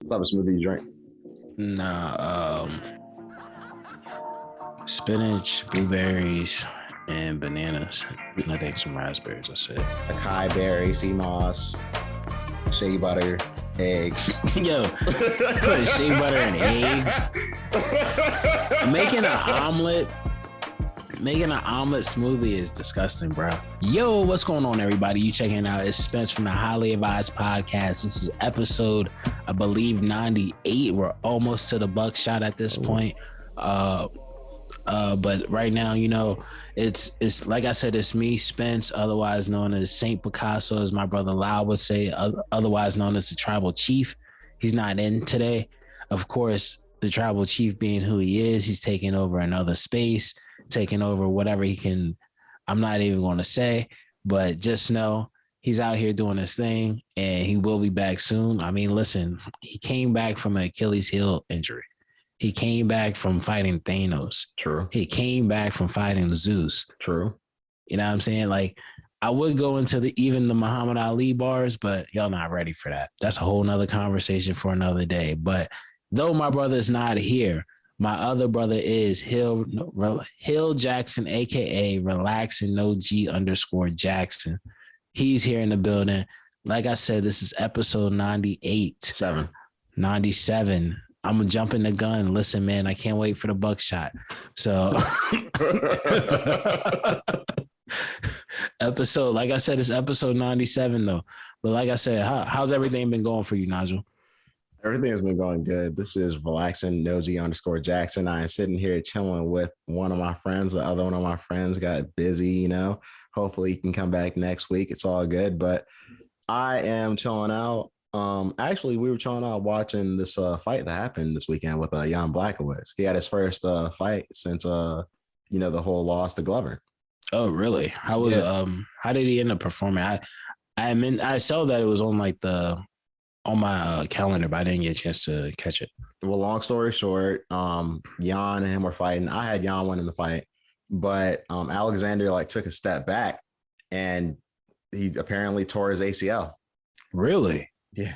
What type of smoothie you drink? Nah, spinach, blueberries, and bananas. And I think some raspberries. That's it. Acai berry, sea moss, shea butter, eggs. Yo, put shea butter and eggs. Making an omelet. Making an omelet smoothie is disgusting, bro. Yo, what's going on, everybody? You checking out? It's Spence from the Highly Advised Podcast. This is episode, I believe, 98. We're almost to the buckshot at this point. But right now, you know, it's like I said, it's me, Spence, otherwise known as Saint Picasso, as my brother Lau would say, otherwise known as the Tribal Chief. He's not in today. Of course, the Tribal Chief being who he is, he's taking over another space, taking over whatever he can. I'm not even going to say, but just know he's out here doing his thing and he will be back soon. I mean, listen, he came back from an Achilles heel injury. He came back from fighting Thanos. True. He came back from fighting Zeus. True. You know what I'm saying? Like, I would go into even the Muhammad Ali bars, but y'all not ready for that. That's a whole nother conversation for another day. But though my brother's not here, my other brother is Hill Jackson, aka Relaxing No G _ Jackson. He's here in the building. Like I said, this is episode 98. 97. I'm gonna jump in the gun. Listen, man, I can't wait for the buckshot. So episode, like I said, it's episode 97 though. But like I said, how's everything been going for you, Nigel? Everything has been going good. This is Relaxing No G _ Jackson. I am sitting here chilling with one of my friends. The other one of my friends got busy, you know. Hopefully he can come back next week. It's all good. But I am chilling out. Actually, we were chilling out watching this fight that happened this weekend with Jan Blachowicz. He had his first fight since the whole loss to Glover. Oh, really? How did he end up performing? I saw that it was on my calendar, but I didn't get a chance to catch it. Well, long story short, Jan and him were fighting. I had Jan winning the fight, but Alexander took a step back and he apparently tore his ACL. Really? Yeah.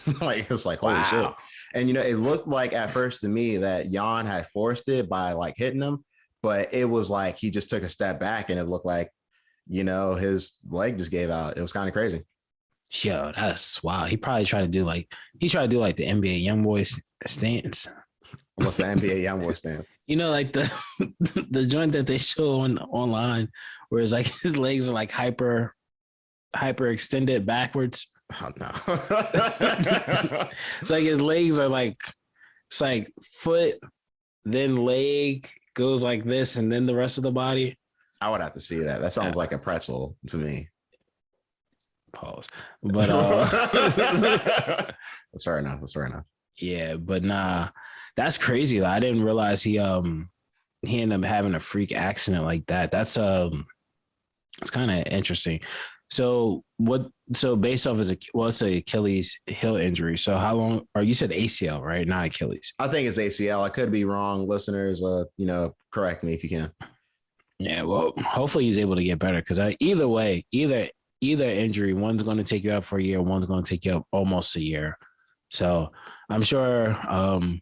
It's like, holy shit. And, it looked like at first to me that Jan had forced it by hitting him, but it was like he just took a step back and it looked like, his leg just gave out. It was kind of crazy. Yo, that's wow. He probably tried to do the NBA YoungBoy stance. What's the NBA YoungBoy stance? The joint that they show online, where it's like his legs are hyper extended backwards. Oh no! It's like his legs are it's like foot, then leg goes like this, and then the rest of the body. I would have to see that. That sounds like a pretzel to me. Pause. But that's fair enough. Yeah, but nah, that's crazy. I didn't realize he ended up having a freak accident like that. That's it's kind of interesting. So based off it's an Achilles heel injury. So how long, or you said ACL, right? Not Achilles. I think it's ACL. I could be wrong. Listeners, correct me if you can. Yeah, well, hopefully he's able to get better, because either way, either injury, one's going to take you out for a year, one's going to take you up almost a year. So I'm sure, I'm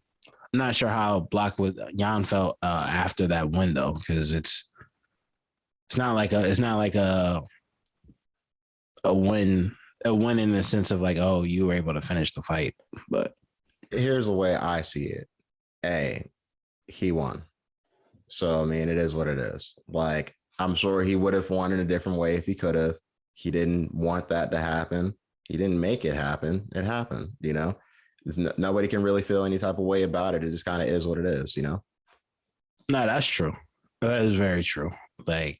not sure how Jan felt after that win though, because it's not like a win in the sense of you were able to finish the fight. But here's the way I see it. He won. So, I mean, it is what it is. I'm sure he would have won in a different way if he could have. He didn't want that to happen. He didn't make it happen. It happened, nobody can really feel any type of way about it. It just kind of is what it is, No, that's true. That is very true. It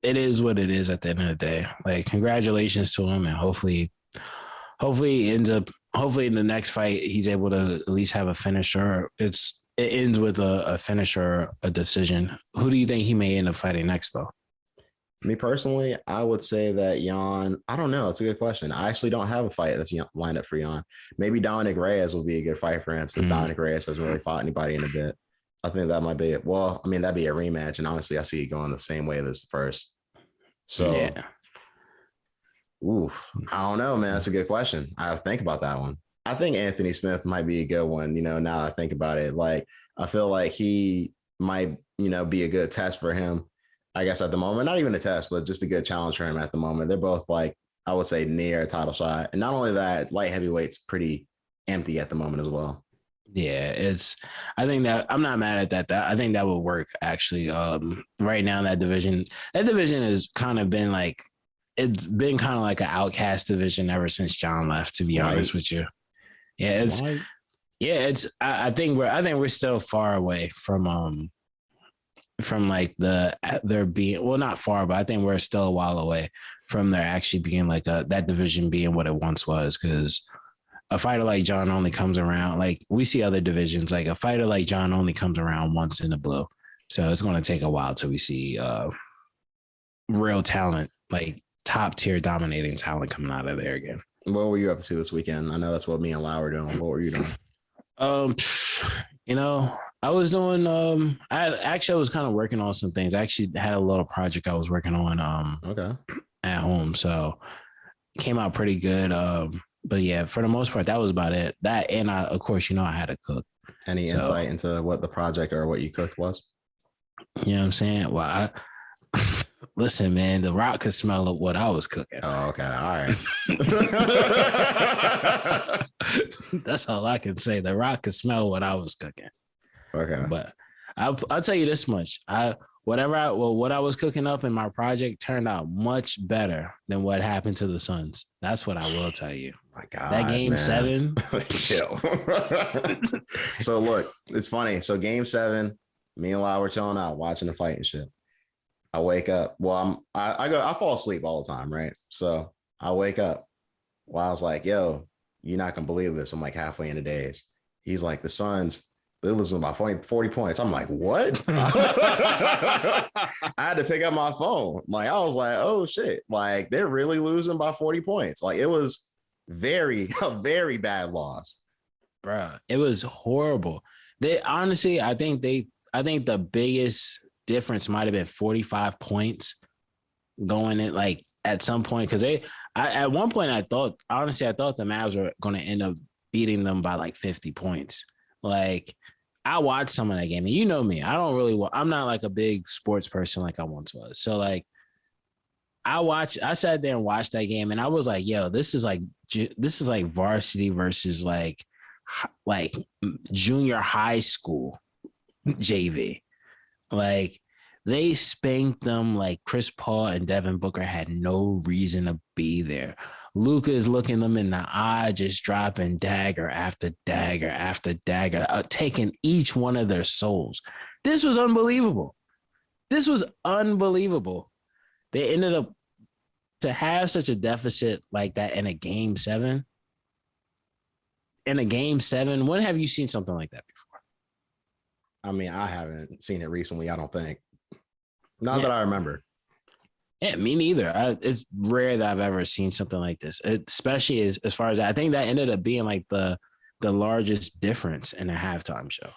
is what it is at the end of the day. Congratulations to him, and hopefully in the next fight he's able to at least have a finisher. It ends with a finish or a decision. Who do you think he may end up fighting next though? Me personally, I would say that Jan, I don't know. It's a good question. I actually don't have a fight that's lined up for Jan. Maybe Dominic Reyes will be a good fight for him, since Dominic Reyes hasn't really fought anybody in a bit. I think that might be it. Well, I mean, that'd be a rematch. And honestly, I see it going the same way as the first. So, yeah. I don't know, man. That's a good question. I have to think about that one. I think Anthony Smith might be a good one. Now I think about it, like I feel like he might, be a good test for him. I guess at the moment, not even a test, but just a good challenge for him at the moment. They're both like, I would say, near a title shot. And not only that, light heavyweight's pretty empty at the moment as well. Yeah, I think that I'm not mad at that. I think that would work actually. Right now that division has kind of been like, it's been kind of like an outcast division ever since John left, to be honest with you. Yeah, I think we're still far away from like there being, well, not far, but I think we're still a while away from there actually being like that division being what it once was, because a fighter like John only comes around, like we see other divisions, like a fighter like John only comes around once in a blue. So it's going to take a while till we see real talent, like top tier dominating talent coming out of there again. What were you up to this weekend? I know that's what me and Lau were doing. What were you doing? I was doing I was kind of working on some things. I actually had a little project I was working on okay, at home. So it came out pretty good. But yeah, for the most part, that was about it. That, and of course, I had to cook. Any insight into what the project or what you cooked was? You know what I'm saying? Well, listen, man, the Rock could smell what I was cooking. Oh, okay. All right. That's all I can say. The Rock could smell what I was cooking. Okay. But I'll tell you this much. What I was cooking up in my project turned out much better than what happened to the Suns. That's what I will tell you. My God, that game, man. 7. So look, it's funny. So game 7, me and Lau were chilling out, watching the fight and shit. I wake up. Well, I fall asleep all the time, right? So I wake up. Well, I was like, yo, you're not gonna believe this. I'm like halfway in the days. He's like, the Suns, they're losing by 40 points. I'm like, what? I had to pick up my phone. Like, I was like, oh shit. Like, they're really losing by 40 points. Like, it was a very bad loss. Bruh, it was horrible. They honestly, I think the biggest difference might have been 45 points going in, like at some point, because at one point I thought the Mavs were going to end up beating them by like 50 points. Like, I watched some of that game, and you know me, I'm not like a big sports person like I once was. So like, I sat there and watched that game, and I was like, yo, this is like varsity versus like junior high school JV. Like, they spanked them like Chris Paul and Devin Booker had no reason to be there. Luka is looking them in the eye, just dropping dagger after dagger after dagger, taking each one of their souls. This was unbelievable. They ended up to have such a deficit like that in a game 7. When have you seen something like that before? I mean, I haven't seen it recently, I don't think. Not that I remember. Yeah, me neither. It's rare that I've ever seen something like this, especially as far as I think that ended up being like the largest difference in a halftime show.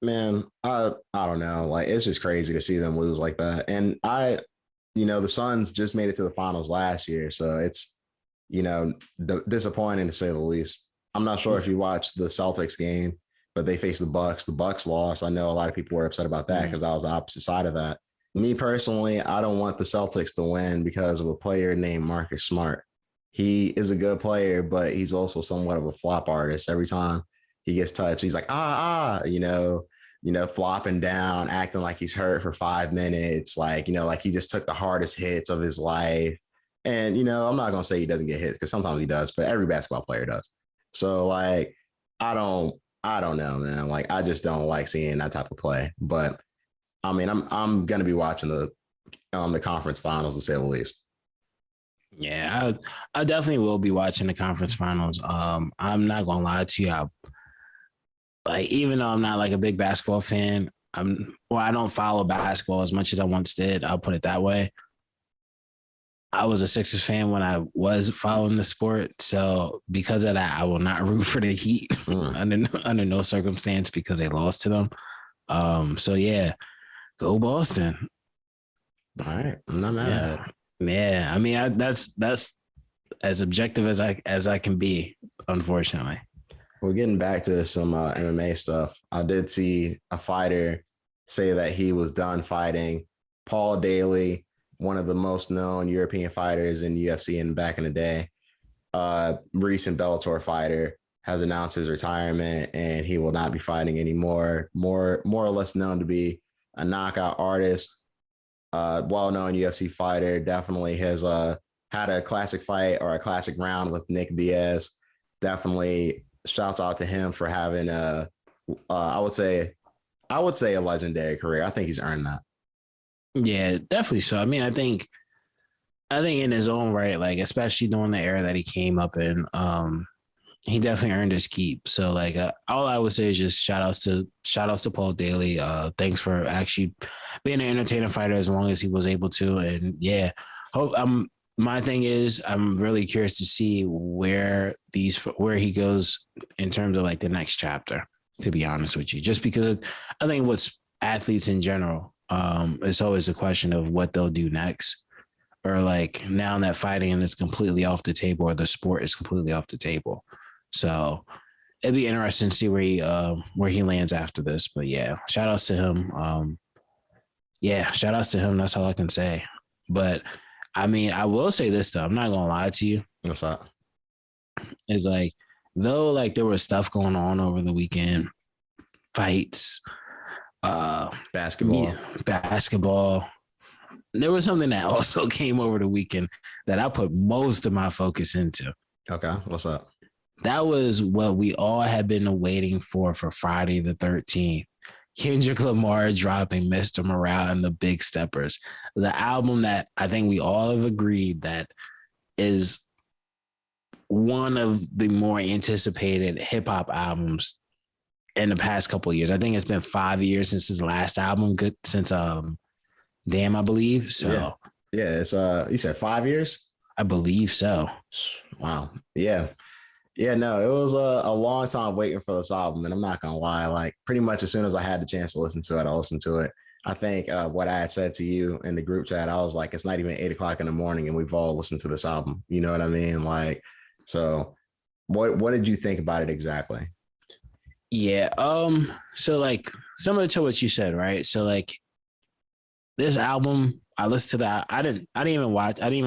Man, I don't know. Like, it's just crazy to see them lose like that. And the Suns just made it to the finals last year. So it's, disappointing to say the least. I'm not sure if you watched the Celtics game, but they faced the Bucks. The Bucks lost. I know a lot of people were upset about that because I was the opposite side of that. Me personally, I don't want the Celtics to win because of a player named Marcus Smart. He is a good player, but he's also somewhat of a flop artist. Every time he gets touched, he's like, flopping down, acting like he's hurt for 5 minutes. Like he just took the hardest hits of his life. And, I'm not going to say he doesn't get hit because sometimes he does, but every basketball player does. So like, I don't know, man. Like, I just don't like seeing that type of play, but I mean, I'm going to be watching the conference finals, to say the least. Yeah, I definitely will be watching the conference finals. I'm not going to lie to you. Even though I'm not like a big basketball fan, I don't follow basketball as much as I once did. I'll put it that way. I was a Sixers fan when I was following the sport. So because of that, I will not root for the Heat under no circumstance because they lost to them. So yeah. Go Boston. All right. I'm not mad at it. Yeah. I mean, that's as objective as I can be, unfortunately. Well, getting back to some MMA stuff, I did see a fighter say that he was done fighting. Paul Daley, one of the most known European fighters in UFC and back in the day, recent Bellator fighter, has announced his retirement and he will not be fighting anymore. More or less known to be a knockout artist, well-known UFC fighter. Definitely has had a classic fight or a classic round with Nick Diaz. Definitely shouts out to him for having I would say a legendary career. I think he's earned that. Yeah, definitely so. I mean, I think in his own right, like especially during the era that he came up in, he definitely earned his keep. So like, all I would say is just shout outs to Paul Daley. Thanks for actually being an entertaining fighter as long as he was able to. And yeah, hope my thing is I'm really curious to see where he goes in terms of like the next chapter, to be honest with you, just because I think what's athletes in general, it's always a question of what they'll do next, or like now that fighting is completely off the table or the sport is completely off the table. So it'd be interesting to see where he lands after this. But yeah, shout outs to him. Shout outs to him. That's all I can say. But I mean, I will say this though. I'm not gonna lie to you. What's that? It's like, though, like there was stuff going on over the weekend, fights, basketball. There was something that also came over the weekend that I put most of my focus into. Okay, what's up? That was what we all had been waiting for Friday the 13th. Kendrick Lamar dropping Mr. Morale and the Big Steppers, the album that I think we all have agreed that is one of the more anticipated hip hop albums in the past couple of years. I think it's been 5 years since his last album, since Damn, I believe. So yeah, it's you said 5 years? I believe so. Wow. Yeah. Yeah, no, it was a long time waiting for this album, and I'm not gonna lie. Like, pretty much as soon as I had the chance to listen to it, I listened to it. I think what I had said to you in the group chat, I was like, it's not even 8 o'clock in the morning, and we've all listened to this album. You know what I mean? Like, so what did you think about it exactly? Yeah. So like similar to what you said, right? So like this album, I listened to that. I didn't even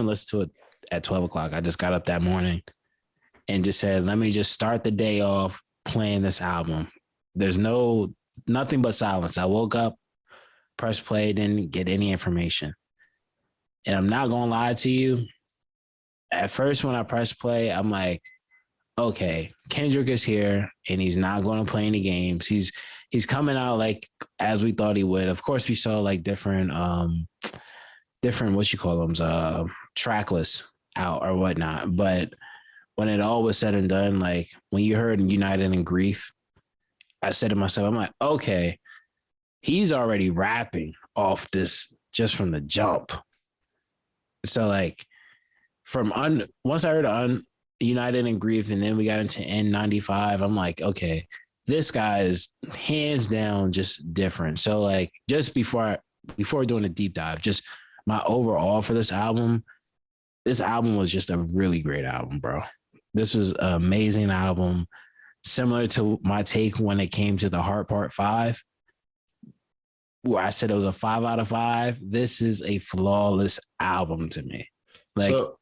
listen to it at 12 o'clock. I just got up that morning and just said, let me just start the day off playing this album. There's nothing but silence. I woke up, pressed play, didn't get any information. And I'm not going to lie to you. At first, when I pressed play, I'm like, okay, Kendrick is here and he's not going to play any games. He's coming out like as we thought he would. Of course, we saw like different what you call them, track lists out or whatnot. But when it all was said and done, like when you heard United in Grief, I said to myself, I'm like, okay, he's already rapping off this just from the jump. So like once I heard United in Grief and then we got into N95, I'm like, okay, this guy is hands down just different. So like just before doing a deep dive, just my overall for this album was just a really great album, bro. This was an amazing album. Similar to my take when it came to the Heart Part 5, where I said it was a 5 out of 5. This is a flawless album to me. Like, so,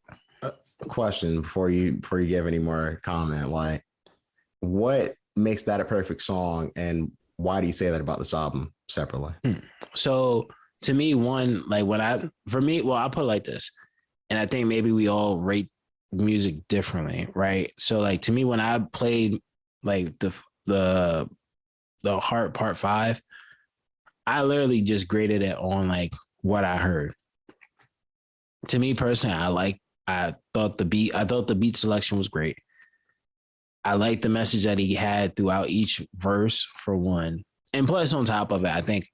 question before you give any more comment, like, what makes that a perfect song, and why do you say that about this album separately? So to me, one, like I'll put it like this, and I think maybe we all rate music differently, right? So like to me, when I played like the Heart Part 5, I literally just graded it on like what I heard. To me personally, I thought the beat selection was great. I liked the message that he had throughout each verse, for one. And plus on top of it, I think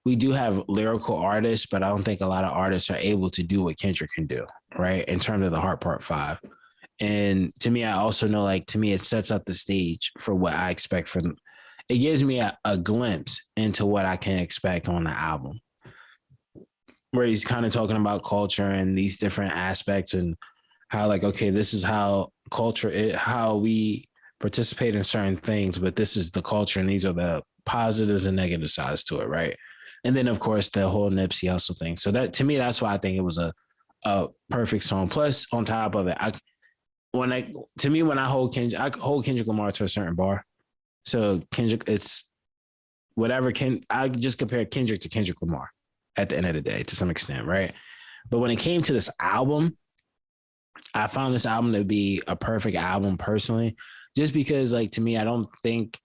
we do have lyrical artists, but I don't think a lot of artists are able to do what Kendrick can do, right? In terms of the Heart Part 5. And to me, I also know, like, to me, it sets up the stage for what I expect from them. It gives me a glimpse into what I can expect on the album, where he's kind of talking about culture and these different aspects and how, like, okay, this is how culture is, how we participate in certain things, but this is the culture and these are the positives and negative sides to it, right? And then of course the whole Nipsey Hussle thing. So that to me, that's why I think it was a perfect song. Plus, on top of it, when I hold Kendrick Lamar to a certain bar. So Kendrick, it's whatever I just compare Kendrick to Kendrick Lamar at the end of the day to some extent, right? But when it came to this album, I found this album to be a perfect album personally, just because, like, to me, I don't think,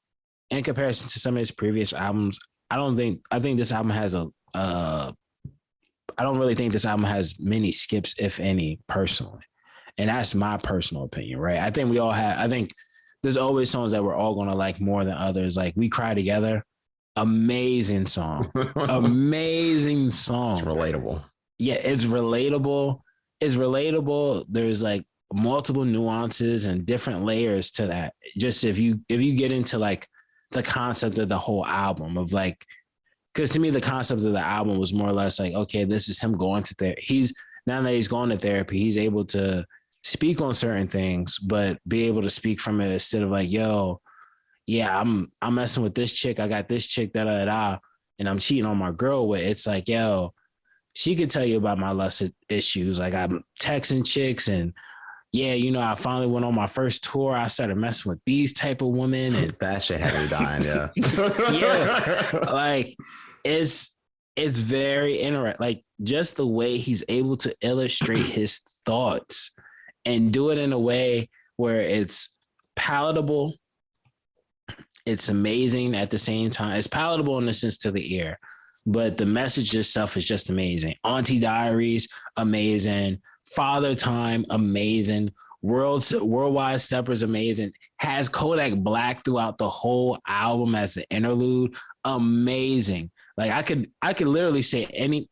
in comparison to some of his previous albums, I think this album has I don't really think this album has many skips, if any, personally. And that's my personal opinion, right? I think there's always songs that we're all going to like more than others. Like We Cry Together, amazing song. Amazing song. It's relatable. Yeah, it's relatable. It's relatable. There's like multiple nuances and different layers to that. Just if you get into like the concept of the whole album of like, because to me, the concept of the album was more or less like, okay, this is him going to therapy. Now that he's going to therapy, he's able to speak on certain things, but be able to speak from it instead of like, yo, yeah, I'm messing with this chick. I got this chick, and I'm cheating on my girl with. It's like, yo, she could tell you about my lust issues. Like I'm texting chicks and yeah, I finally went on my first tour. I started messing with these type of women and that shit had me dying. Yeah. Yeah. Like it's very interesting. Like just the way he's able to illustrate his thoughts and do it in a way where it's palatable. It's amazing at the same time. It's palatable in the sense to the ear, but the message itself is just amazing. Auntie Diaries, amazing. Father Time, amazing. Worldwide Steppers, amazing. Has Kodak Black throughout the whole album as the interlude, amazing. Like I could literally say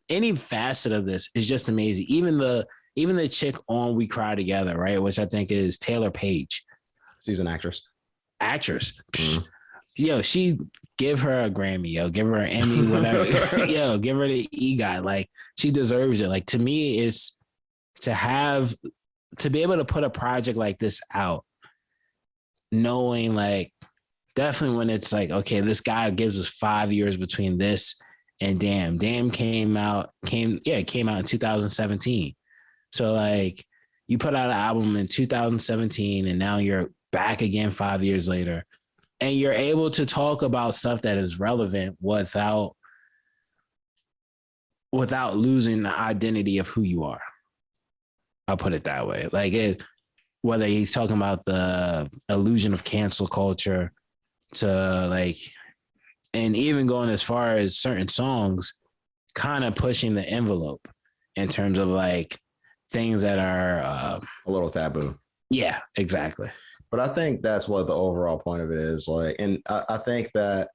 any facet of this is just amazing. Even the chick on We Cry Together, right? Which I think is Taylor Page. She's an actress. Mm-hmm. Yo, she give her a Grammy, yo, give her an Emmy, whatever. Yo, give her the EGOT. Like she deserves it. Like to me, it's to be able to put a project like this out, knowing like definitely when it's like, okay, this guy gives us 5 years between this and Damn came out in 2017. So like you put out an album in 2017 and now you're back again 5 years later and you're able to talk about stuff that is relevant without losing the identity of who you are. I'll put it that way. Like whether he's talking about the illusion of cancel culture to like, and even going as far as certain songs, kind of pushing the envelope in terms of like things that are a little taboo. Yeah, exactly. But I think that's what the overall point of it is. Like, and I think that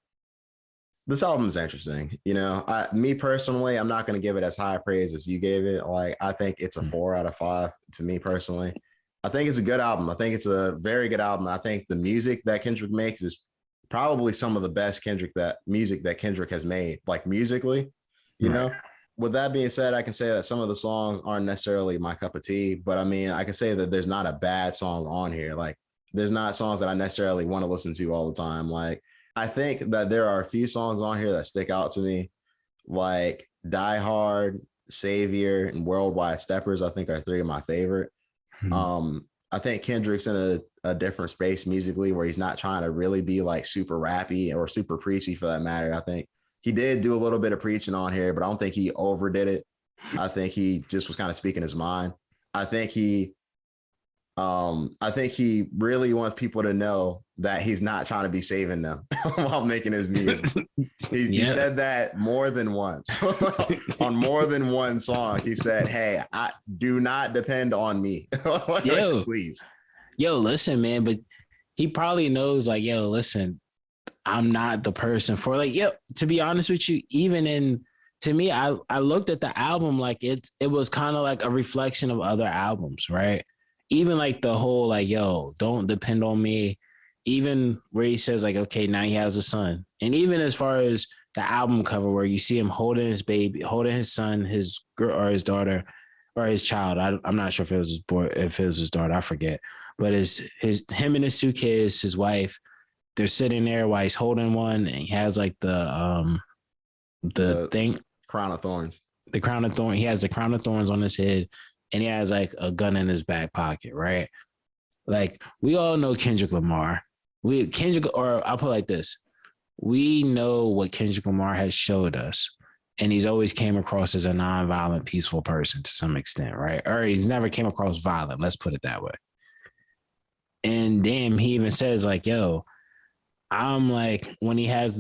this album is interesting. Me personally, I'm not going to give it as high praise as you gave it. Like, I think it's a 4 out of 5 to me personally. I think it's a good album. I think it's a very good album. I think the music that Kendrick makes is probably some of the best music that Kendrick has made, like musically, you know. With that being said, I can say that some of the songs aren't necessarily my cup of tea, but I mean, I can say that there's not a bad song on here. Like, there's not songs that I necessarily want to listen to all the time. Like, I think that there are a few songs on here that stick out to me, like Die Hard, Savior, and Worldwide Steppers, I think are 3 of my favorite. I think Kendrick's in a different space musically where he's not trying to really be like super rappy or super preachy for that matter. I think he did do a little bit of preaching on here, but I don't think he overdid it. I think he just was kind of speaking his mind. I think he really wants people to know that he's not trying to be saving them while making his music. He said that more than once on more than one song. He said, "Hey, I do not depend on me." Please. Yo, listen, man, but he probably knows like, yo, listen, I'm not the person for like, yo, to be honest with you, to me, I looked at the album like it was kind of like a reflection of other albums, right? Even like the whole like, yo, don't depend on me. Even where he says like, okay, now he has a son. And even as far as the album cover where you see him holding his baby, holding his son, his girl or his daughter or his child. I'm not sure if it was his boy, if it was his daughter, I forget. but him and his 2 kids, his wife, they're sitting there while he's holding one, and he has like the thing, crown of thorns. The crown of thorns. He has the crown of thorns on his head, and he has like a gun in his back pocket, right? Like, we all know Kendrick Lamar. Or I'll put it like this: we know what Kendrick Lamar has showed us, and he's always came across as a nonviolent, peaceful person to some extent, right? Or he's never came across violent. Let's put it that way. And damn, he even says like, "Yo, I'm like," when he has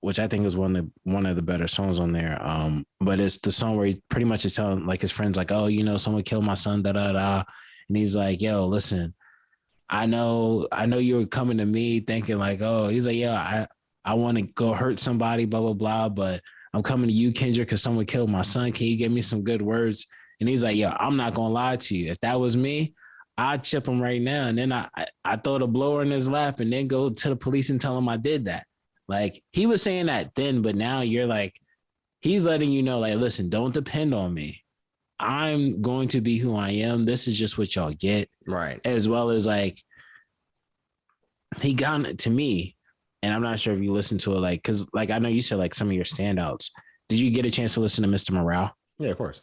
which I think is one of the better songs on there. But it's the song where he pretty much is telling like his friends like, "Oh, you know, someone killed my son, da da da," and he's like, "Yo, listen, I know you were coming to me thinking like, oh," he's like, "Yeah, I want to go hurt somebody, blah blah blah, but I'm coming to you, Kendrick, because someone killed my son. Can you give me some good words?" And he's like, "Yo, I'm not gonna lie to you. If that was me, I'd chip him right now, and then I throw the blower in his lap, and then go to the police and tell him I did that." Like, he was saying that then, but now you're like, he's letting you know, like, listen, don't depend on me. I'm going to be who I am. This is just what y'all get. Right. As well as like, he got to me, and I'm not sure if you listened to it, like, because like I know you said like some of your standouts. Did you get a chance to listen to Mr. Morale? Yeah, of course.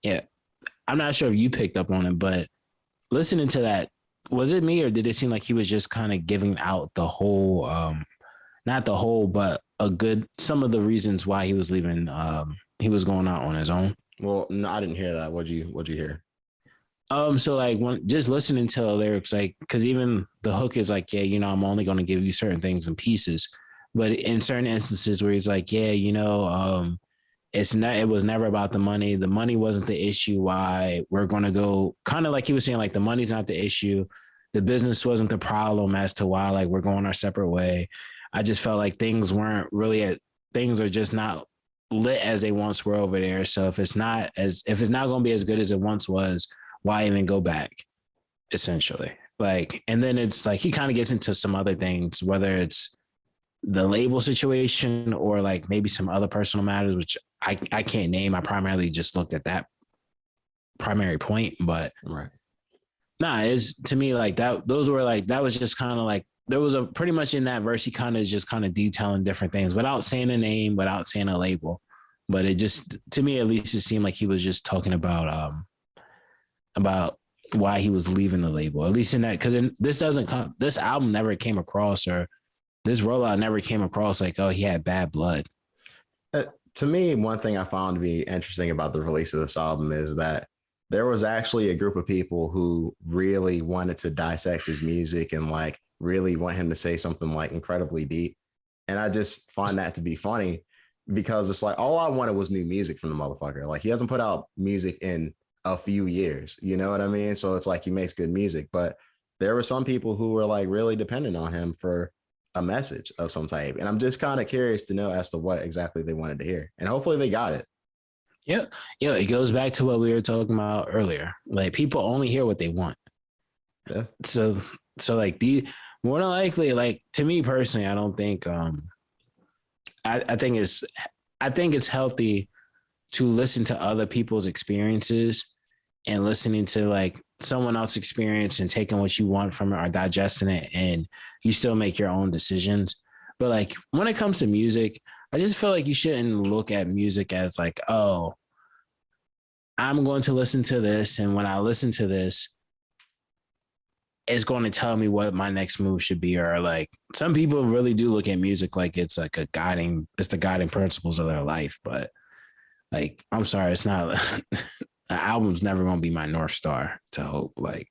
Yeah. I'm not sure if you picked up on it, but listening to that, was it me, or did it seem like he was just kind of giving out the whole, not the whole, but some of the reasons why he was leaving, he was going out on his own? Well, no, I didn't hear that. What'd you hear? So like just listening to the lyrics, like, because even the hook is like, yeah, you know, I'm only going to give you certain things in pieces, but in certain instances where he's like, yeah, you know, it was never about the money. The money wasn't the issue. Why we're going to go, kind of like he was saying, like, the money's not the issue. The business wasn't the problem as to why, like, we're going our separate way. I just felt like things weren't really, things are just not lit as they once were over there. So if it's not going to be as good as it once was, why even go back, essentially? Like, and then it's like he kind of gets into some other things, whether it's the label situation or like maybe some other personal matters, which I can't name. I primarily just looked at that primary point, but right. Nah, it's, to me, like, that was just kind of like, there was a pretty much in that verse, he kind of just kind of detailing different things without saying a name, without saying a label. But it just, to me at least, it seemed like he was just talking about why he was leaving the label, at least in that, because this album never came across, or this rollout never came across like, oh, he had bad blood. To me, one thing I found to be interesting about the release of this album is that there was actually a group of people who really wanted to dissect his music and like really want him to say something like incredibly deep. And I just find that to be funny, because it's like, all I wanted was new music from the motherfucker. Like, he hasn't put out music in a few years, you know what I mean? So it's like, he makes good music, but there were some people who were like really dependent on him for a message of some type. And I'm just kind of curious to know as to what exactly they wanted to hear. And hopefully they got it. Yeah. Yeah. It goes back to what we were talking about earlier. Like, people only hear what they want. Yeah. So like, more than likely, like, to me personally, I don't think, I think it's healthy to listen to other people's experiences and listening to like someone else's experience and taking what you want from it or digesting it, and you still make your own decisions. But like, when it comes to music, I just feel like you shouldn't look at music as like, oh, I'm going to listen to this, and when I listen to this, it's going to tell me what my next move should be. Or like, some people really do look at music like it's like the guiding principles of their life. But like, I'm sorry, it's not. The album's never going to be my North Star to hope. Like,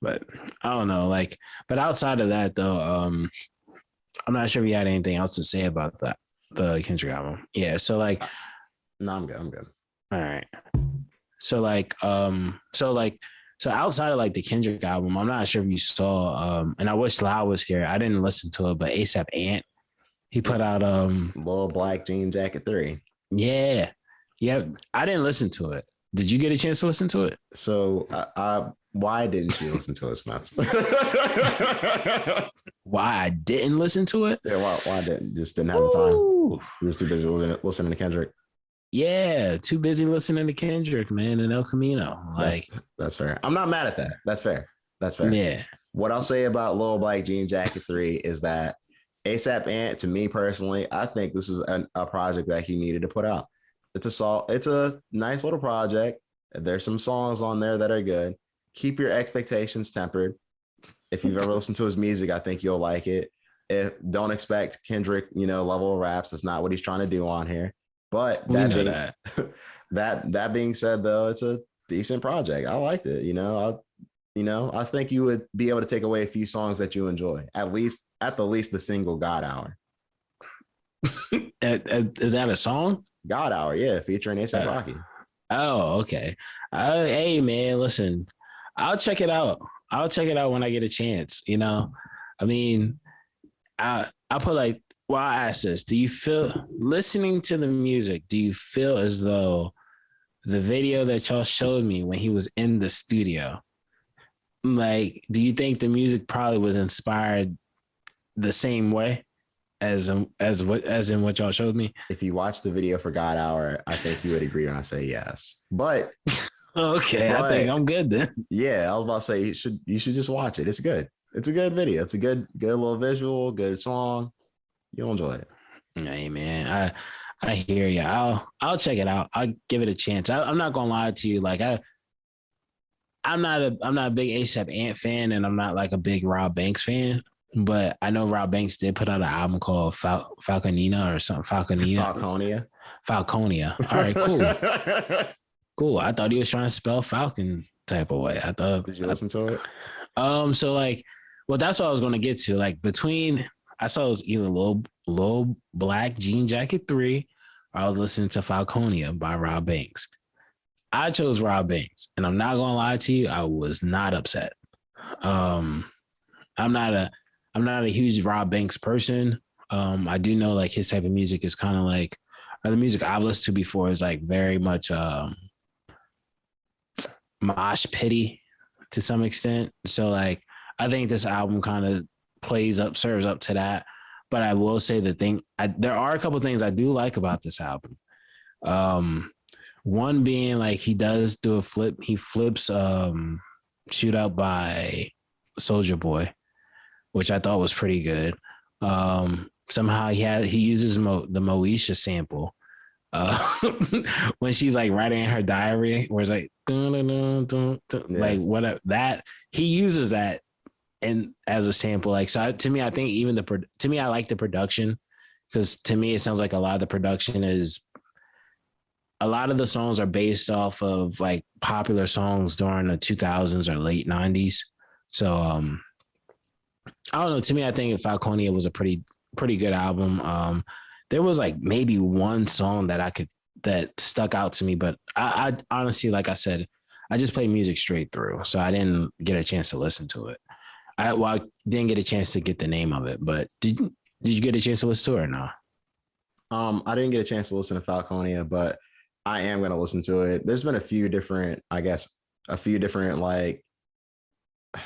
but I don't know. Like, but outside of that though, I'm not sure if you had anything else to say about the Kendrick album. Yeah. So like, no, I'm good. All right. So outside of like the Kendrick album, I'm not sure if you saw, and I wish Lau was here. I didn't listen to it, but ASAP Ant, he put out Lil Black Jean Jacket 3. Yeah. Yeah. I didn't listen to it. Did you get a chance to listen to it? So why didn't you listen to it, Smith? Why I didn't listen to it? Yeah, why didn't? Just didn't have the time. You were too busy listening to Kendrick. Yeah, too busy listening to Kendrick, man, and El Camino. That's Like, that's fair. I'm not mad at that. That's fair. That's fair. yeah, What I'll say about Lil Black Jean Jacket 3 is that ASAP Ant, to me personally, I think this is a project that he needed to put out. It's a nice little project. There's some songs on there that are good. Keep your expectations tempered. If you've ever listened to his music, I think you'll like it. Don't expect Kendrick, level of raps. That's not what he's trying to do on here. But we know that. that being said, though, it's a decent project. I liked it. I think you would be able to take away a few songs that you enjoy. At the least, the single God Hour. Is that a song? God Hour, yeah, featuring A$AP Rocky. Oh, okay. Hey, man, listen, I'll check it out. I'll check it out when I get a chance. I mean, I put like, well, I ask this: do you feel listening to the music? Do you feel as though the video that y'all showed me when he was in the studio, like, do you think the music probably was inspired the same way as in what y'all showed me? If you watch the video for God Hour, I think you would agree when I say yes. But okay, I think I'm good then. Yeah, I was about to say you should just watch it. It's good. It's a good video. It's a good little visual, good song. You'll enjoy it. Hey man, I hear you. I'll check it out. I'll give it a chance. I'm not gonna lie to you. Like I'm not a big A$AP Ant fan, and I'm not like a big Robb Banks fan. But I know Robb Banks did put out an album called Falconia or something. Falconia. All right, cool. Cool. I thought he was trying to spell Falcon type of way. Did you listen to it? So like, well, that's what I was gonna get to. Like I saw it was either Lil Black Jean Jacket 3, or I was listening to Falconia by Robb Banks. I chose Robb Banks, and I'm not gonna lie to you, I was not upset. I'm not a huge Robb Banks person. I do know like his type of music is kind of like, or the music I've listened to before is like very much mosh pity to some extent. So like, I think this album kind of serves up to that. But I will say there are a couple of things I do like about this album. One being like he does do a flip. He flips Shootout by Soulja Boy, which I thought was pretty good. Somehow he uses the Moesha sample when she's like writing in her diary, where it's like dun, dun, dun, dun, dun, yeah. Like whatever that he uses that and as a sample. Like, so to me, I think I like the production, because to me it sounds like a lot of the production is, a lot of the songs are based off of like popular songs during the 2000s or late 90s. So I don't know. To me, I think Falconia was a pretty good album. There was like maybe one song that stuck out to me, but I honestly, like I said, I just play music straight through, so I didn't get a chance to listen to it. I didn't get a chance to get the name of it, but did you get a chance to listen to it or no? I didn't get a chance to listen to Falconia, but I am going to listen to it. There's been a few different like, I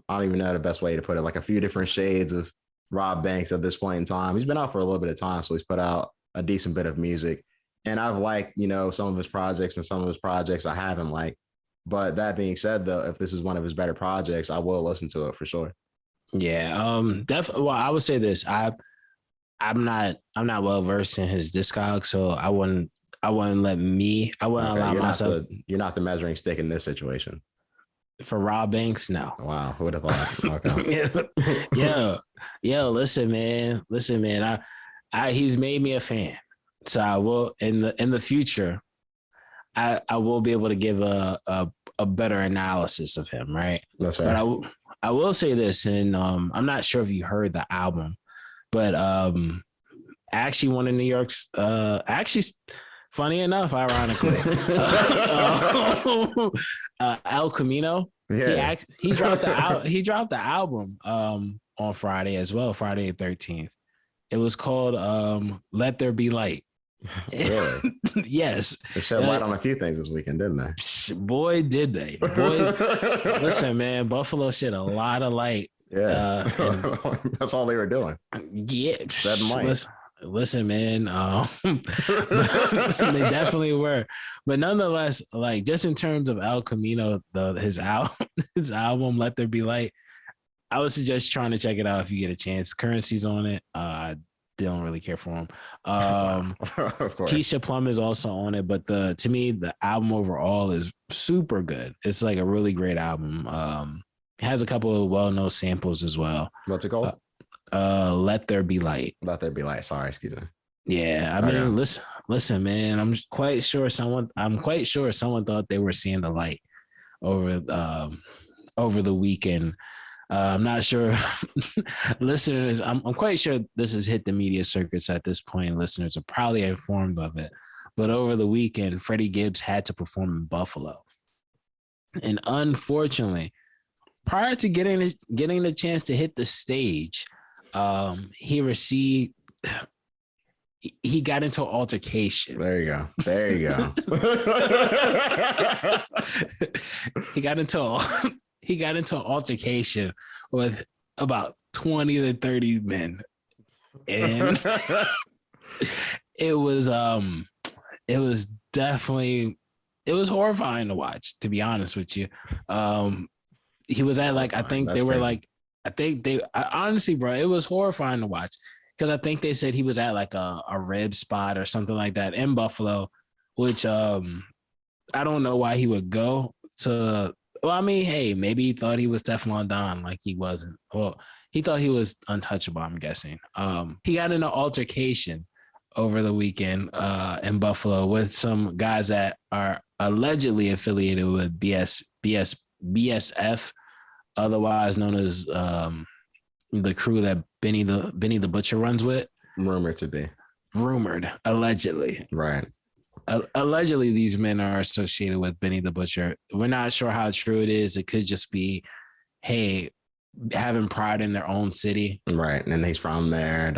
don't even know the best way to put it, like a few different shades of Robb Banks at this point in time. He's been out for a little bit of time, so he's put out a decent bit of music. And I've liked, some of his projects, and some of his projects I haven't liked. But that being said, though, if this is one of his better projects, I will listen to it for sure. Yeah, definitely. Well, I would say this: I'm not well versed in his discog, so I wouldn't allow myself. You're not the measuring stick in this situation. For Robb Banks, no. Wow, who would have thought? Okay. Yo, listen, man. He's made me a fan, so I will in the future. I will be able to give a better analysis of him, right? That's right. But I will say this, and I'm not sure if you heard the album, but actually one of New York's actually. Funny enough, ironically, El Camino. Yeah, he dropped the album on Friday as well, Friday the 13th. It was called "Let There Be Light." Really? Yes. They shed light on a few things this weekend, didn't they? Boy, did they! Boy, listen, man, Buffalo shed a lot of light. Yeah, that's all they were doing. Yeah, shedding light. Listen, man, they definitely were, but nonetheless, like just in terms of El Camino, his album, his album "Let There Be Light," I would suggest trying to check it out if you get a chance. Currency's on it. I don't really care for him. Wow. Of course. Keisha Plum is also on it, but to me, the album overall is super good. It's like a really great album. It has a couple of well-known samples as well. What's it called? Let There Be Light. Let There Be Light. Sorry, excuse me. Yeah, I mean, listen, man. I'm quite sure someone thought they were seeing the light over the weekend. I'm not sure, listeners. I'm quite sure this has hit the media circuits at this point. Listeners are probably informed of it. But over the weekend, Freddie Gibbs had to perform in Buffalo, and unfortunately, prior to getting the chance to hit the stage, he got into an altercation. There you go. He got into an altercation with about 20 to 30 men, and it was horrifying to watch, to be honest with you. He was at like, honestly, bro, it was horrifying to watch, because I think they said he was at like a rib spot or something like that in Buffalo, which I don't know why he would go to. Well, I mean, hey, maybe he thought he was Teflon Don, like he wasn't. Well, he thought he was untouchable, I'm guessing. He got in an altercation over the weekend in Buffalo with some guys that are allegedly affiliated with BSF, otherwise known as the crew that Benny the Butcher runs with. Rumored, allegedly. Right. Allegedly, these men are associated with Benny the Butcher. We're not sure how true it is. It could just be, hey, having pride in their own city. Right. And he's from there,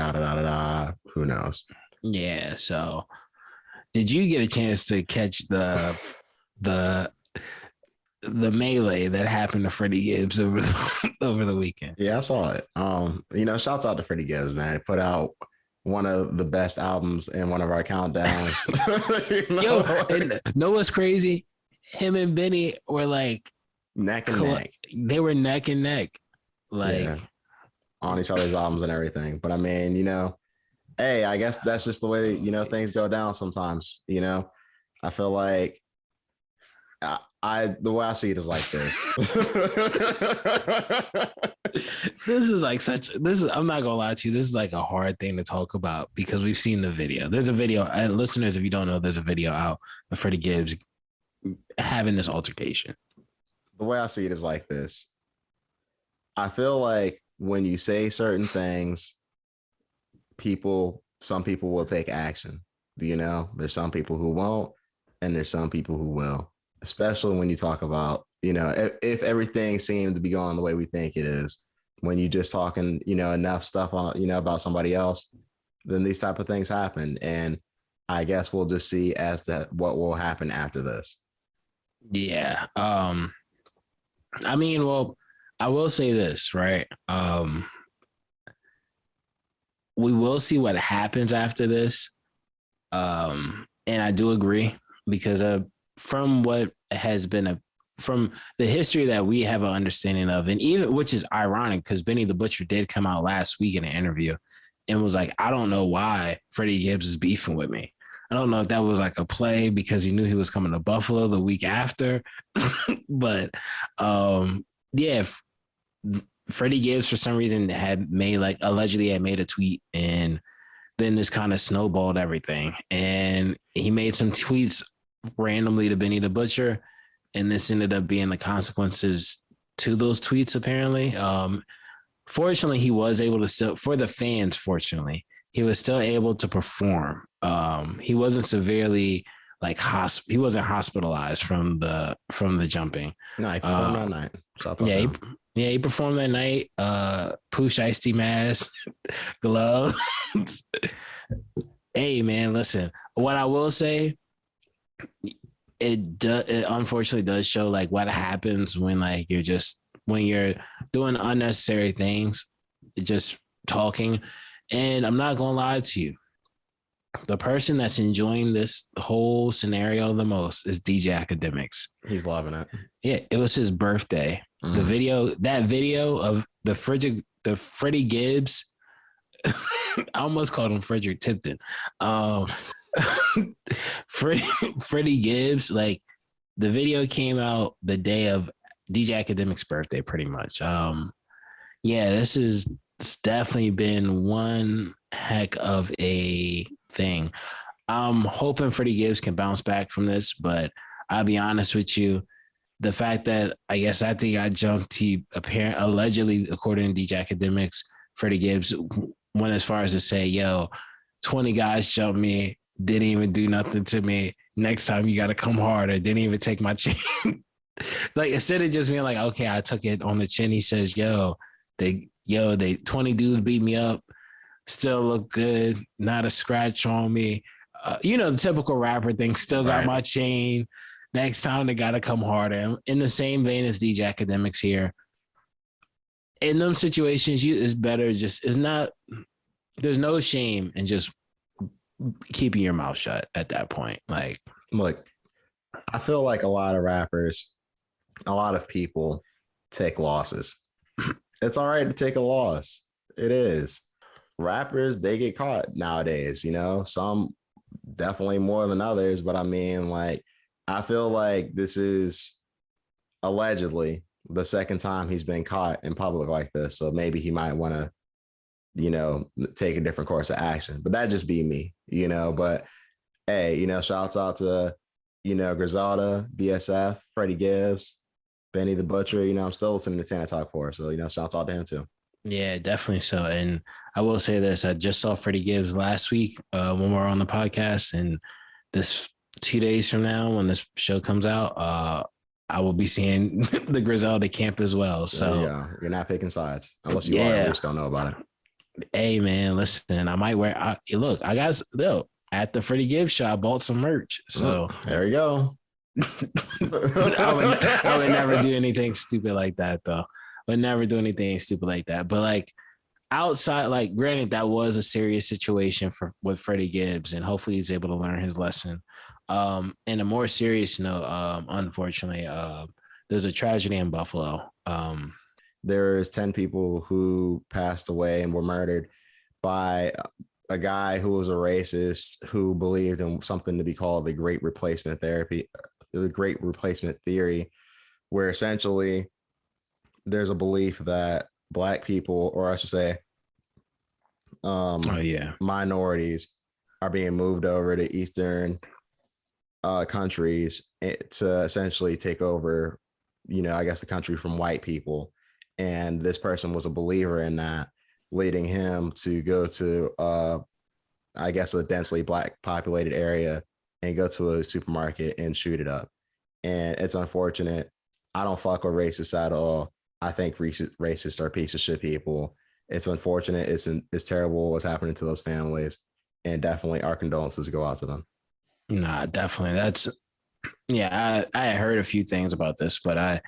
Who knows? Yeah. So did you get a chance to catch the melee that happened to Freddie Gibbs over the weekend? Yeah, I saw it. Shouts out to Freddie Gibbs, man. He put out one of the best albums in one of our countdowns. Yo, and know what's crazy? Him and Benny were like neck and neck. They were neck and neck, like on each other's albums and everything. But I mean, hey, I guess that's just the way things go down sometimes. I feel like the way I see it is like this. I'm not gonna lie to you, this is like a hard thing to talk about, because we've seen the video. There's a video, and listeners, if you don't know, there's a video out of Freddie Gibbs having this altercation. The way I see it is like this. I feel like when you say certain things, some people will take action. There's some people who won't, and there's some people who will. Especially when you talk about, if everything seems to be going the way we think it is, when you just talking, enough stuff on, about somebody else, then these type of things happen. And I guess we'll just see as to what will happen after this. Yeah. I mean, well, I will say this, right? We will see what happens after this. And I do agree, because from what has been from the history that we have an understanding of, and even, which is ironic, because Benny the Butcher did come out last week in an interview and was like, I don't know why Freddie Gibbs is beefing with me. I don't know if that was like a play because he knew he was coming to Buffalo the week after, but Freddie Gibbs for some reason allegedly had made a tweet, and then this kind of snowballed everything, and he made some tweets randomly to Benny the Butcher, and this ended up being the consequences to those tweets, apparently. Fortunately, he was able to still, for the fans, he was still able to perform. He wasn't severely he wasn't hospitalized from the jumping. No, he performed that night. He performed that night. Pooh Shiesty mask, gloves. Hey man, listen, what I will say, it unfortunately does show like what happens when when you're doing unnecessary things, just talking. And I'm not gonna lie to you, The person that's enjoying this whole scenario the most is DJ Academics. He's loving it. Yeah, it was his birthday. The video of the Freddie Gibbs. I almost called him Frederick Tipton. Freddie Gibbs, like the video came out the day of DJ Academic's birthday, pretty much. Yeah, it's definitely been one heck of a thing. I'm hoping Freddie Gibbs can bounce back from this, but I'll be honest with you. The fact that I guess after he got jumped, he allegedly, according to DJ Academics, Freddie Gibbs went as far as to say, yo, 20 guys jumped me, didn't even do nothing to me. Next time you got to come harder. Didn't even take my chin. Like, instead of just being like, okay, I took it on the chin, he says, they 20 dudes beat me up, still look good, not a scratch on me. The typical rapper thing, still got my chain. Next time they got to come harder. In the same vein as DJ Academics here. In them situations, it's better there's no shame in just keeping your mouth shut at that point. Like, look, I feel like a lot of rappers, a lot of people take losses. It's all right to take a loss. It is. Rappers, they get caught nowadays, some definitely more than others. But I mean, like, I feel like this is allegedly the second time he's been caught in public like this. So maybe he might want to, take a different course of action. But that'd just be me, But hey, shouts out to, Griselda, BSF, Freddie Gibbs, Benny the Butcher. I'm still listening to Santa Talk 4. So, shouts out to him too. Yeah, definitely so. And I will say this, I just saw Freddie Gibbs last week when we were on the podcast, and this 2 days from now, when this show comes out, I will be seeing the Griselda camp as well. So you're not picking sides unless you are. We just don't know about it. Hey man, listen, I might wear. I got at the Freddie Gibbs show. I bought some merch, so there you go. I would never do anything stupid like that, though. Would never do anything stupid like that. But like outside, like granted, that was a serious situation with Freddie Gibbs, and hopefully he's able to learn his lesson. In a more serious note, unfortunately, there's a tragedy in Buffalo. There's 10 people who passed away and were murdered by a guy who was a racist who believed in something to be called the Great Replacement Theory, where essentially there's a belief that Black people, or I should say, minorities, are being moved over to Eastern countries to essentially take over, I guess, the country from white people. And this person was a believer in that, leading him to go to, I guess, a densely Black populated area and go to a supermarket and shoot it up. And it's unfortunate. I don't fuck with racists at all. I think racists are piece of shit people. It's unfortunate. It's terrible what's happening to those families. And definitely our condolences go out to them. Nah, definitely. I heard a few things about this, but I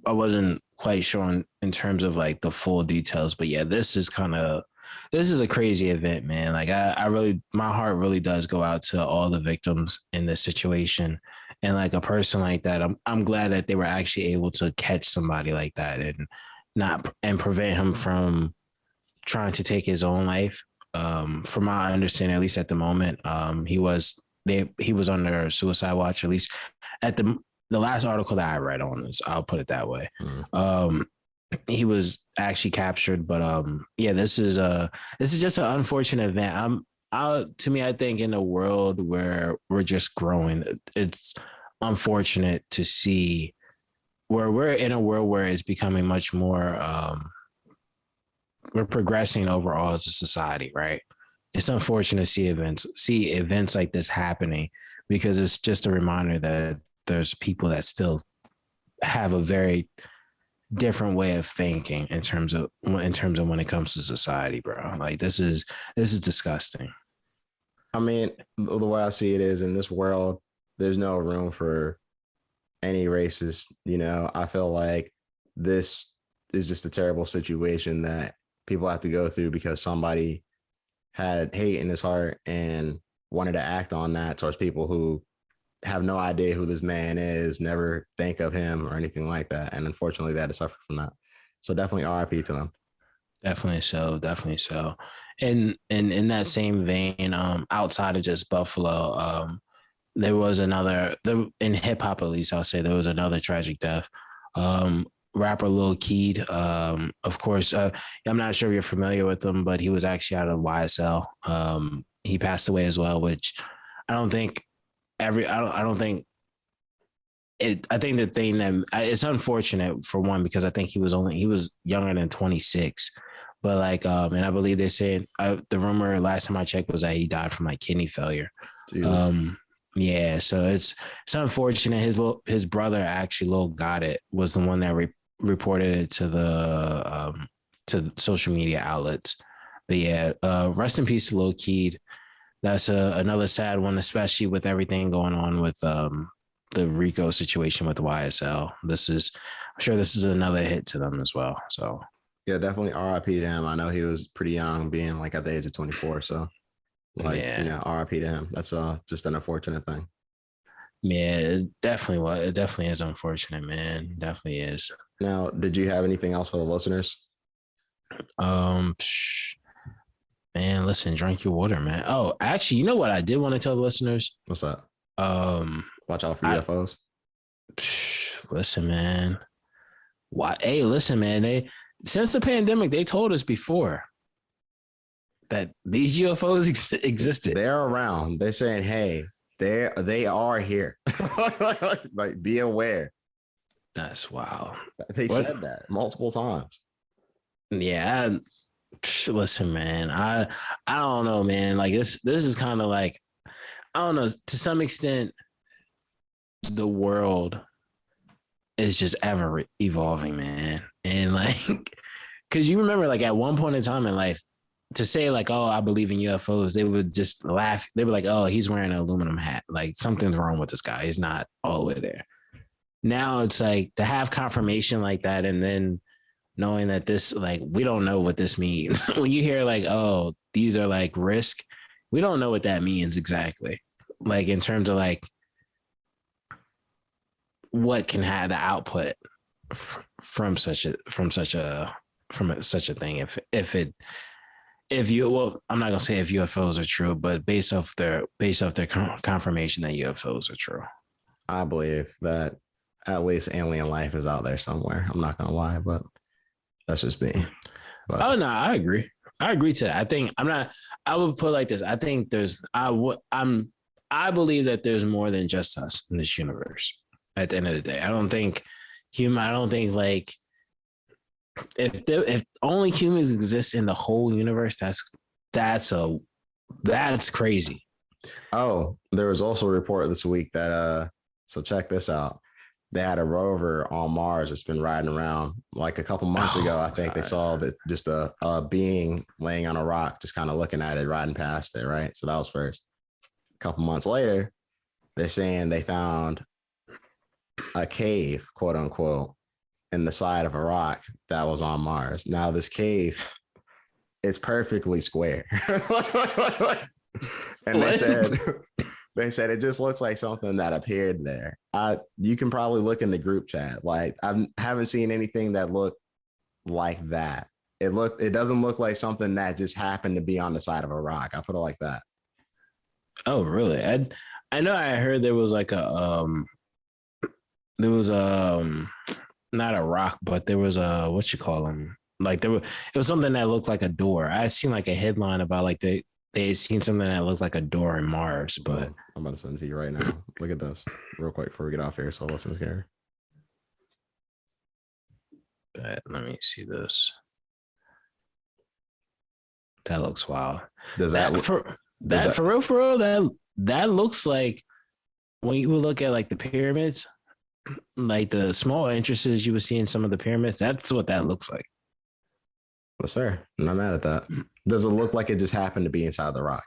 wasn't quite sure in terms of like the full details. But yeah, this is a crazy event, man. Like I really, my heart really does go out to all the victims in this situation. And like a person like that, I'm glad that they were actually able to catch somebody like that and prevent him from trying to take his own life. From my understanding, at least at the moment, he was under suicide watch, at least at the last article that I read on this. I'll put it that way. Mm-hmm. He was actually captured, but this is just an unfortunate event. To me, I think in a world where we're just growing, it's unfortunate to see where we're in a world where it's becoming much more, we're progressing overall as a society, right? It's unfortunate to see events like this happening, because it's just a reminder that there's people that still have a very different way of thinking in terms of when it comes to society, bro. Like this is disgusting. I mean, the way I see it is, in this world, there's no room for any racist. I feel like this is just a terrible situation that people have to go through because somebody had hate in his heart and wanted to act on that towards people who have no idea who this man is, never think of him or anything like that. And unfortunately, they had to suffer from that. So definitely RIP to them. Definitely so. Definitely so. And in that same vein, outside of just Buffalo, there was in hip hop, at least I'll say there was another tragic death. Rapper Lil Keed, of course, I'm not sure if you're familiar with him, but he was actually out of YSL. He passed away as well, which I don't think I don't think it. I think the thing that it's unfortunate for one, because I think he was younger than 26, but like, and I believe they're saying the rumor last time I checked was that he died from like kidney failure. Jesus. Yeah, so it's unfortunate. His brother actually, Lil Got It, was the one that reported it to the social media outlets. But yeah, rest in peace to Lil Keed. That's another sad one, especially with everything going on with the Rico situation with YSL. I'm sure this is another hit to them as well. So yeah, definitely RIP to him. I know he was pretty young, being like at the age of 24. So like, yeah. RIP to him. That's just an unfortunate thing. Yeah, it definitely is unfortunate, man. It definitely is. Now, did you have anything else for the listeners? Man, listen, drink your water, man. Oh, actually, you know what I did want to tell the listeners? What's that? Watch out for UFOs. Listen, man. Hey, listen, man. Since the pandemic, they told us before that these UFOs existed. They're around. They're saying, hey, they are here. Like, be aware. That's wild. They said that multiple times. Yeah. Listen, man. I don't know, man. Like this is kind of like, I don't know. To some extent, the world is just ever evolving, man. And like, because you remember, like at one point in time in life, to say like, oh, I believe in UFOs, they would just laugh. They were like, oh, he's wearing an aluminum hat. Like something's wrong with this guy. He's not all the way there. Now it's like to have confirmation like that, and then knowing that this, like, we don't know what this means. When you hear like, oh, these are like risk, we don't know what that means exactly. Like in terms of like what can have the output from such a thing. Well, I'm not gonna say if UFOs are true, but based off their confirmation that UFOs are true. I believe that at least alien life is out there somewhere. I'm not gonna lie, but that's just me. But. Oh no, I agree. I agree to that. I think I would put it like this. I think I believe that there's more than just us in this universe. At the end of the day, I don't think like if only humans exist in the whole universe, that's crazy. Oh, there was also a report this week that so check this out. They had a rover on Mars that's been riding around. Like a couple months ago, I think they saw that just a being laying on a rock, just kind of looking at it, riding past it, right? So that was first. A couple months later, they're saying they found a cave, quote unquote, in the side of a rock that was on Mars. Now this cave, it's perfectly square. And they said it just looks like something that appeared there. You can probably look in the group chat. Like I haven't seen anything that looked like that. It doesn't look like something that just happened to be on the side of a rock. I put it like that. Oh, really? I know I heard there was like not a rock, but there was a, what you call them? Like it was something that looked like a door. I seen like a headline about like they seen something that looked like a door in Mars, but I'm about to send it to you right now. Look at this real quick before we get off here. So listen here. But let me see this. That looks wild. For real? That looks like when you look at like the pyramids, like the small entrances you would see in some of the pyramids, that's what that looks like. That's fair. I'm not mad at that. Does it look like it just happened to be inside the rock?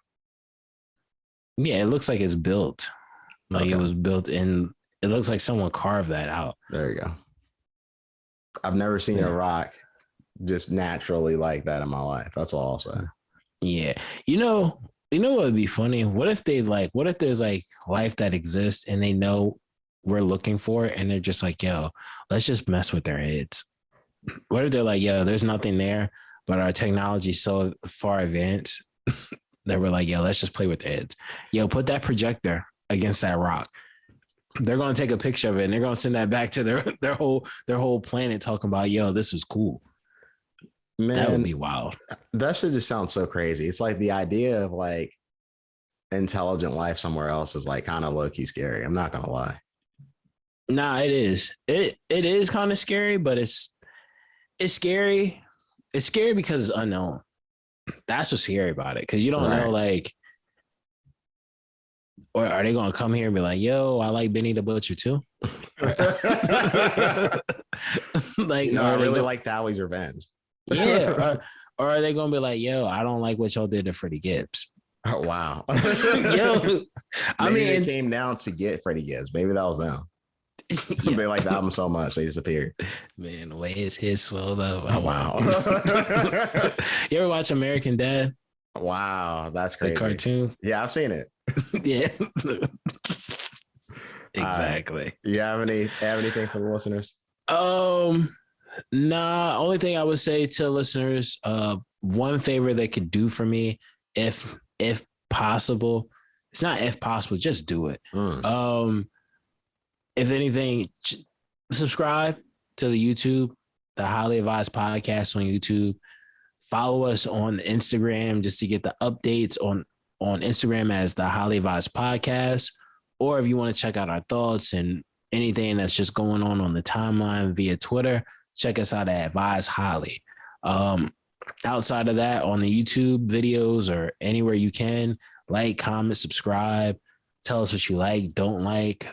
Yeah, it looks like it's built. Like It was built in. It looks like someone carved that out. There you go. I've never seen a rock just naturally like that in my life. That's all I'll say. Yeah. What would be funny? What if what if there's like life that exists and they know we're looking for it and they're just like, yo, let's just mess with their heads. What if they're like, yo, there's nothing there, but our technology is so far advanced that we're like, yo, let's just play with their heads. Yo, put that projector against that rock. They're gonna take a picture of it and they're gonna send that back to their whole planet talking about, yo, this was cool. Man, that would be wild. That should just sound so crazy. It's like the idea of like intelligent life somewhere else is like kind of low-key scary. I'm not gonna lie. Nah, it is. It is kind of scary, but it's scary. It's scary because it's unknown. That's what's scary about it. Because you don't know, like, or are they gonna come here and be like, yo, I like Benny the Butcher too? Like, no, I really like Daley's Revenge. Yeah. Or are they gonna be like, yo, I don't like what y'all did to Freddie Gibbs? Oh wow. Yo, I mean, they came down to get Freddie Gibbs. Maybe that was them. Yeah. They like the album so much they disappeared. Man, the way his swelled up. Oh, wow. You ever watch American Dad? Wow, that's crazy. The cartoon. Yeah, I've seen it. Yeah. Exactly. You have anything for the listeners? Nah, only thing I would say to listeners, one favor they could do for me, if possible, it's not if possible, just do it. If anything, subscribe to the YouTube, the Highly Advised Podcast on YouTube. Follow us on Instagram just to get the updates on Instagram as the Highly Advised Podcast. Or if you want to check out our thoughts and anything that's just going on the timeline via Twitter, check us out at Advise Highly. Outside of that, on the YouTube videos or anywhere you can, like, comment, subscribe, tell us what you like, don't like.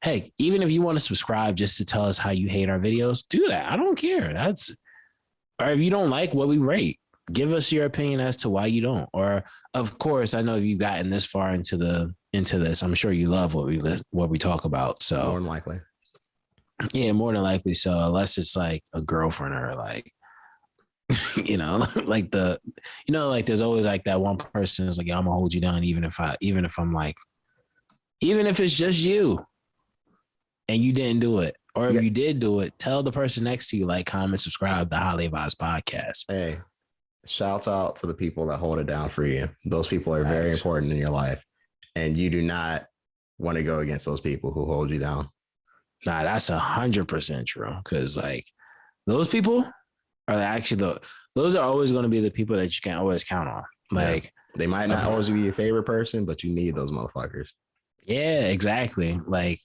Hey, even if you want to subscribe just to tell us how you hate our videos, do that. I don't care. Or if you don't like what we rate, give us your opinion as to why you don't. Or, of course, I know if you've gotten this far into this, I'm sure you love what we talk about. So more than likely. Yeah, more than likely. So unless it's like a girlfriend or like, like like there's always like that one person who's like, yeah, I'm gonna hold you down even if it's just you and you didn't do it. Or if you did do it, tell the person next to you, like, comment, subscribe to Highly Advised Podcast. Hey, shouts out to the people that hold it down for you. Those people are very important in your life. And you do not want to go against those people who hold you down. Nah, that's 100% true. Because like those people are actually those are always going to be the people that you can always count on. Like they might not always be your favorite person, but you need those motherfuckers. Yeah, exactly. Like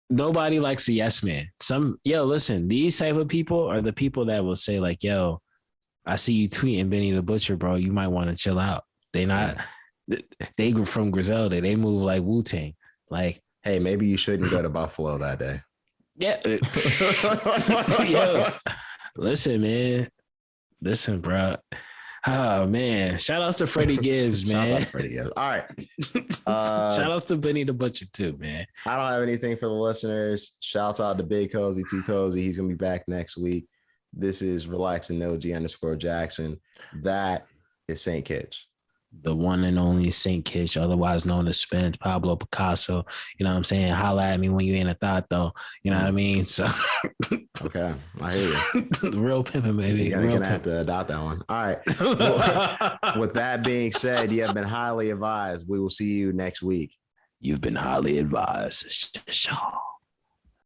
nobody likes a yes man. Listen, these type of people are the people that will say like, yo, I see you tweeting Benny the Butcher, bro. You might want to chill out. They grew from Griselda. They move like Wu-Tang. Like, hey, maybe you shouldn't go to Buffalo that day. Yeah. Yo, listen, man. Listen, bro. Oh, man. Shout outs to Freddie Gibbs, man. Shout out to Freddie Gibbs. All right. Shout outs to Benny the Butcher, too, man. I don't have anything for the listeners. Shouts out to Big Cozy, Too Cozy. He's going to be back next week. This is Relaxing _Jackson. That is St. Kitch. The one and only St. Kitch, otherwise known as Spence, Pablo Picasso. You know what I'm saying? Holla at me when you ain't a thought, though. You know what I mean? So, okay, I hear you. Real pimping, baby. You're going to have to adopt that one. All right. Well, with that being said, you have been highly advised. We will see you next week. You've been highly advised. Shaw.